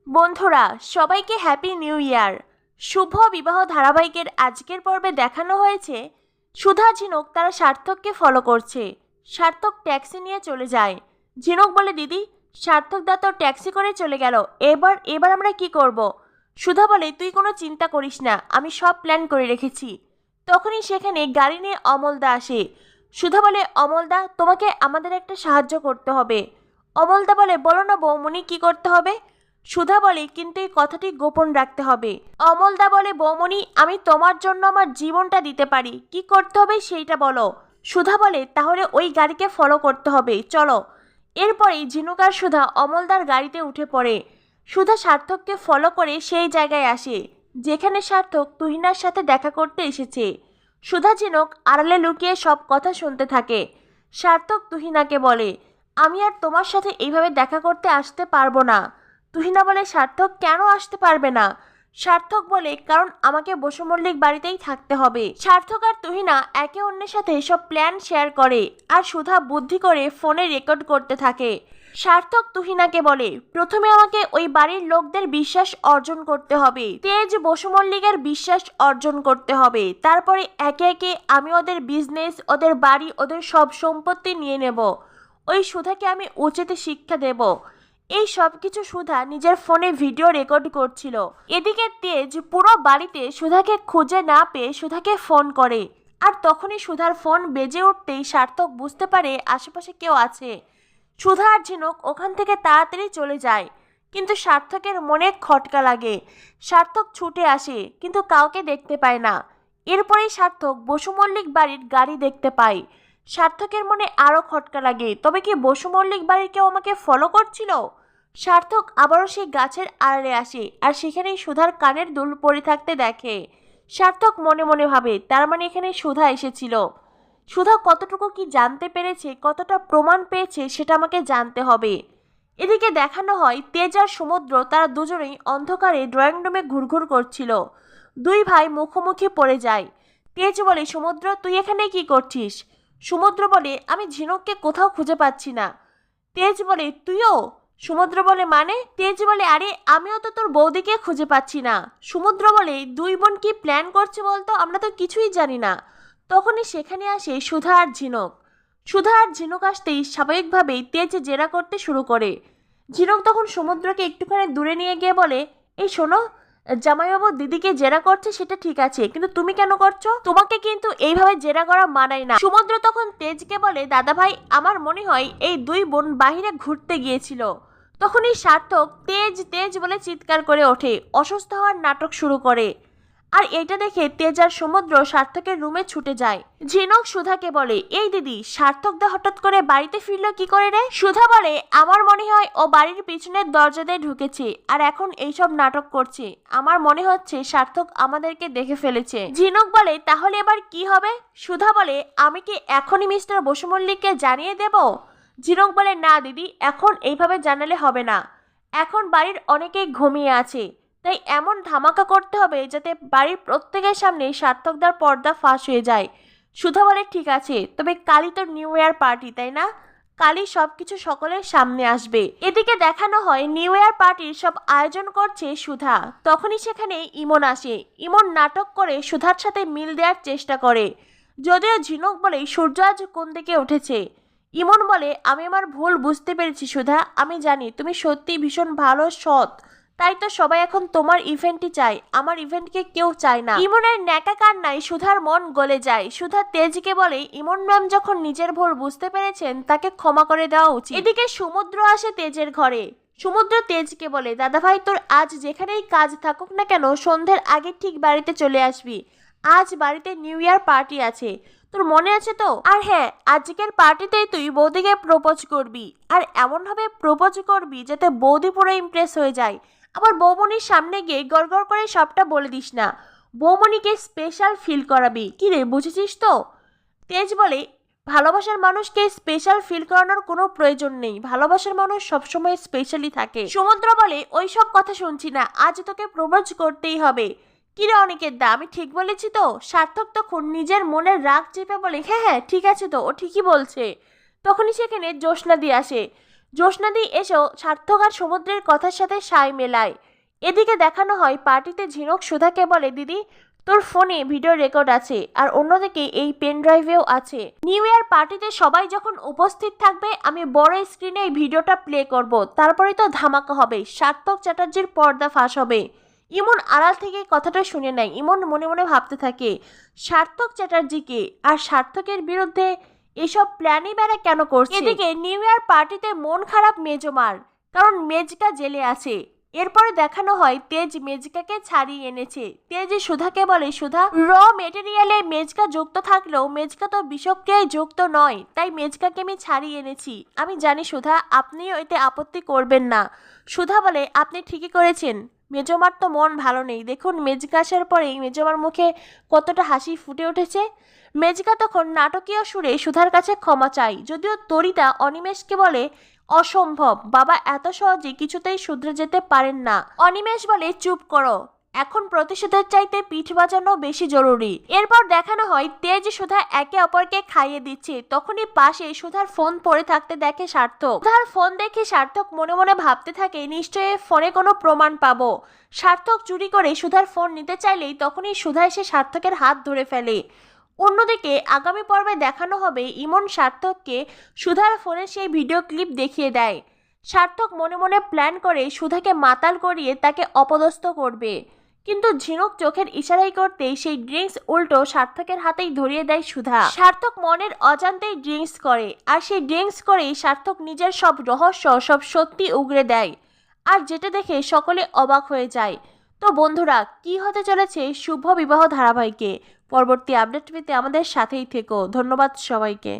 বন্ধুরা সবাইকে happy new year. শুভ বিবাহ ধারাবাহিকের আজকের পর্বে দেখানো হয়েছে সুধা ঝিনুক তারা সার্থককে ফলো করছে। সার্থক ট্যাক্সি নিয়ে চলে যায়। ঝিনুক বলে, দিদি সার্থক দা তো ট্যাক্সি করে চলে গেল, এবার আমরা কি করব? সুধা বলে, তুই কোনো চিন্তা করিস না, আমি সব প্ল্যান করে রেখেছি। তখনই সেখানে গাড়ি নিয়ে অমলদা আসে। সুধা বলে, অমলদা তোমাকে আমাদের একটা সাহায্য করতে হবে। অমলদা বলে, বলো না বৌমনি, কি করতে হবে? সুধা বলে, কিন্তু এই কথাটি গোপন রাখতে হবে। অমলদা বলে, বৌমনি আমি তোমার জন্য আমার জীবনটা দিতে পারি, কি করতে হবে সেইটা বলো। সুধা বলে, তাহলে ওই গাড়িকে ফলো করতে হবে, চলো। এরপরেই ঝিনুক আর সুধা অমলদার গাড়িতে উঠে পড়ে। সুধা সার্থককে ফলো করে সেই জায়গায় আসে যেখানে সার্থক তুহিনার সাথে দেখা করতে এসেছে। সুধা ঝিনুক আড়ালে লুকিয়ে সব কথা শুনতে থাকে। সার্থক তুহিনাকে বলে, আমি আর তোমার সাথে এইভাবে দেখা করতে আসতে পারবো না। তুহিনা বলে, সার্থক কেন আসতে পারবে না? সার্থক বলে, কারণ আমাকে বসু মল্লিক বাড়িতেই থাকতে হবে। সার্থক আর তুহিনা একে অন্যের সাথে সব প্ল্যান শেয়ার করে আর সুধা বুদ্ধি করে ফোনে রেকর্ড করতে থাকে। সার্থক তুহিনাকে বলে, প্রথমে আমাকে ওই বাড়ির লোকদের বিশ্বাস অর্জন করতে হবে, তেজ বসু মল্লিকের বিশ্বাস অর্জন করতে হবে। তারপরে একে একে আমি ওদের বিজনেস, ওদের বাড়ি, ওদের সব সম্পত্তি নিয়ে নেব। ওই সুধাকে আমি উচিত শিক্ষা দেব। এই সব কিছু সুধা নিজের ফোনে ভিডিও রেকর্ড করছিল। এদিকে তেজ পুরো বাড়িতে সুধাকে খুঁজে না পেয়ে সুধাকে ফোন করে। আর তখনই সুধার ফোন বেজে উঠতেই সার্থক বুঝতে পারে আশেপাশে কেউ আছে। সুধা আর ঝিনুক ওখান থেকে তাড়াতাড়ি চলে যায়, কিন্তু সার্থকের মনে খটকা লাগে। সার্থক ছুটে আসে কিন্তু কাউকে দেখতে পায় না। এরপরেই সার্থক বসু মল্লিক বাড়ির গাড়ি দেখতে পায়। সার্থকের মনে আরও খটকা লাগে, তবে কি বসু মল্লিক বাড়ির কেউ আমাকে ফলো করছিল? সার্থক আবারও সেই গাছের আড়ালে আসে আর সেখানেই সুধার কানের দুল পড়ে থাকতে দেখে। সার্থক মনে মনে ভাবে, তার মানে এখানে সুধা এসেছিল। সুধা কতটুকু কি জানতে পেরেছে, কতটা প্রমাণ পেয়েছে সেটা আমাকে জানতে হবে। এদিকে দেখানো হয় তেজ আর সমুদ্র তারা দুজনেই অন্ধকারে ড্রয়িং রুমে ঘুরঘুর করছিল। দুই ভাই মুখোমুখি পড়ে যায়। তেজ বলে, সমুদ্র তুই এখানে কি করছিস? সমুদ্র বলে, আমি ঝিনুককে কোথাও খুঁজে পাচ্ছি না। তেজ বলে, তুইও? সমুদ্র বলে, মানে? তেজ বলে, আরে আমিও তো তোর বৌদিকে খুঁজে পাচ্ছি না। সমুদ্র বলে, দুই বোন কি প্ল্যান করছে বলতো, আমরা তো কিছুই জানি না। তখনই সেখানে আসে সুধা আর ঝিনুক। সুধা আর ঝিনুক আসতেই স্বাভাবিকভাবেই তেজ জেরা করতে শুরু করে। ঝিনুক তখন সমুদ্রকে একটুখানি দূরে নিয়ে গিয়ে বলে, এই শোনো, জামাইবাবু দিদিকে জেরা করছে সেটা ঠিক আছে, কিন্তু তুমি কেন করছো? তোমাকে কিন্তু এইভাবে জেরা করা মানায় না। সমুদ্র তখন তেজকে বলে, দাদা ভাই আমার মনে হয় এই দুই বোন বাহিরে ঘুরতে গিয়েছিল। তখনই সার্থক তেজ তেজ বলে চিৎকার করে ওঠে, অসুস্থ হওয়ার নাটক শুরু করে। আর এটা দেখে তেজ আর সমুদ্র সার্থকের রুমে ছুটে যায়। ঝিনুক সুধাকে বলে, এই দিদি সার্থক দা হঠাৎ করে বাড়িতে ফিরলো কি করে রে? সুধা বলে, আমার মনে হয় ও বাড়ির পিছনের দরজা দিয়ে ঢুকেছে আর এখন এইসব নাটক করছে। আমার মনে হচ্ছে সার্থক আমাদেরকে দেখে ফেলেছে। ঝিনুক বলে, তাহলে এবার কি হবে? সুধা বলে, আমি কি এখনই মিস্টার বসু মল্লিককে জানিয়ে দেব? ঝিনুক বলে, না দিদি, এখন এইভাবে জানালে হবে না। এখন বাড়ির অনেকেই ঘুমিয়ে আছে, তাই এমন ধামাকা করতে হবে যাতে বাড়ির প্রত্যেকের সামনে সার্থকদার পর্দা ফাঁস হয়ে যায়। সুধা বলে, ঠিক আছে, তবে কালই তো নিউ ইয়ার পার্টি, তাই না? কালই সবকিছু সকলের সামনে আসবে। এদিকে দেখানো হয় নিউ ইয়ার পার্টির সব আয়োজন করছে সুধা। তখনই সেখানে ইমন আসে। ইমন নাটক করে সুধার সাথে মিল দেওয়ার চেষ্টা করে, যদিও ঝিনুক বলে সূর্য আজ কোন দিকে উঠেছে। ইমন বলে, আমি আমার ভুল বুঝতে পেরেছি সুধা, আমি জানি তুমি সত্যি ভীষণ ভালো, সৎ, তাই তো সবাই এখন তোমার ইভেন্টই চায়, আমার ইভেন্টকে কেউ চায় না। ইমনের ন্যাকা কান্নায় সুধার মন গলে যায়। সুধা তেজকে বলে, ইমন ম্যাম যখন নিজের ভুল বুঝতে পেরেছেন তাকে ক্ষমা করে দেওয়া উচিত। এদিকে সমুদ্র আসে তেজের ঘরে। সমুদ্র তেজকে বলে, দাদা ভাই তোর আজ যেখানেই কাজ থাকুক না কেন সন্ধ্যের আগে ঠিক বাড়িতে চলে আসবি। আজ বাড়িতে নিউ ইয়ার পার্টি আছে, তোর মনে আছে তো? আর হ্যাঁ, আজকের পার্টিতেই তুই বৌদিকে প্রপোজ করবি, আর এমনভাবে প্রপোজ করবি যাতে বৌদি পুরো ইমপ্রেস হয়ে যায়। আবার বৌমনির সামনে গিয়ে গড়গড় করে সবটা বলে দিস না, বৌমনিকে স্পেশাল ফিল করাবি। কি রে, বুঝেছিস তো? তেজ বলে, ভালোবাসার মানুষকে স্পেশাল ফিল করানোর কোনো প্রয়োজন নেই, ভালোবাসার মানুষ সবসময় স্পেশালি থাকে। সমুদ্র বলে, ওই সব কথা শুনছি না, আজ তোকে প্রপোজ করতেই হবে। কিরে অনিকেত দা, আমি ঠিক বলেছি তো? সার্থক তখন নিজের মনের রাগ চেপে বলে, হ্যাঁ হ্যাঁ ঠিক আছে তো, ও ঠিকই বলছে। তখনই সেখানে জ্যোৎস্না দিয়ে আসে। জ্যোৎস্নাদি এসেও সার্থক আর সমুদ্রের কথার সাথে সায় মেলায়। এদিকে দেখানো হয় পার্টিতে ঝিনুক সুধাকে বলে, দিদি তোর ফোনে ভিডিও রেকর্ড আছে, আর অন্যদিকে এই পেন ড্রাইভেও আছে। নিউ ইয়ার পার্টিতে সবাই যখন উপস্থিত থাকবে আমি বড় স্ক্রিনে এই ভিডিওটা প্লে করব, তারপরে তো ধামাকা হবে, সার্থক চ্যাটার্জির পর্দা ফাঁস হবে। ইমন আড়াল থেকে কথাটা শুনে নেয়। ইমন মনে মনে ভাবতে থাকে, সার্থক চ্যাটার্জিকে আর সার্থকের বিরুদ্ধে এসব প্ল্যানই বেড়া কেন করছে। এদিকে নিউ ইয়ার পার্টিতে মন খারাপ মেজমার, কারণ মেজকা জেলে আছে। এরপরে দেখানো হয় তেজ মেজকাকে ছাড়িয়ে এনেছে। তেজ সুধাকে বলে, সুধা র মেটেরিয়ালে মেজকা যুক্ত থাকলেও মেজকা তো বিষক্রিয়ায় যুক্ত নয়, তাই মেজকাকে আমি ছাড়িয়ে এনেছি। আমি জানি সুধা আপনিও এতে আপত্তি করবেন না। সুধা বলে, আপনি ঠিকই করেছেন, মেজমার তো মন ভালো নেই। দেখুন মেজকা আসার পরেই মেজমার মুখে কতটা হাসি ফুটে উঠেছে। মেজকা তখন নাটকীয় সুরে সুধার কাছে ক্ষমা চাই, যদিও তরিতা অনিমেষকে বলে, অসম্ভব, বাবা এত সহজে কিছুতেই শুধরে যেতে পারেন না। অনিমেষ বলে, চুপ করো, এখন প্রতিশোধের চাইতে পিঠ বাজানো বেশি জরুরি। এরপর দেখানো হয় তেজ সুধা একে অপরকে খাইয়ে দিচ্ছে। তখনই পাশে সুধার ফোন পড়ে থাকতে দেখে সার্থক। সুধার ফোন দেখে সার্থক মনে মনে ভাবতে থাকে, নিশ্চয়ই ফোনে কোনো প্রমাণ পাবো। সার্থক চুরি করে সুধার ফোন নিতে চাইলেই তখনই সুধা এসে সার্থকের হাত ধরে ফেলে। অন্যদিকে আগামী পর্বে দেখানো হবে ইমন সার্থককে সুধার ফোনে সেই ভিডিও ক্লিপ দেখিয়ে দেয়। সার্থক মনে মনে প্ল্যান করে সুধাকে মাতাল করিয়ে তাকে অপদস্থ করবে, কিন্তু ঝিনুক চোখের ইশারাই করতেই সেই ড্রিঙ্কস উল্টো সার্থকের হাতেই ধরিয়ে দেয় সুধা। সার্থক মনের অজান্তেই ড্রিঙ্কস করে, আর সেই ড্রিঙ্কস করেই সার্থক নিজের সব রহস্য, সব সত্যি উগরে দেয়, আর যেটা দেখে সকলে অবাক হয়ে যায়। তো বন্ধুরা, কি হতে চলেছে শুভ বিবাহ ধারাবাহিকে? পরবর্তী আপডেট পেতে আমাদের সাথেই থেকো। ধন্যবাদ সবাইকে।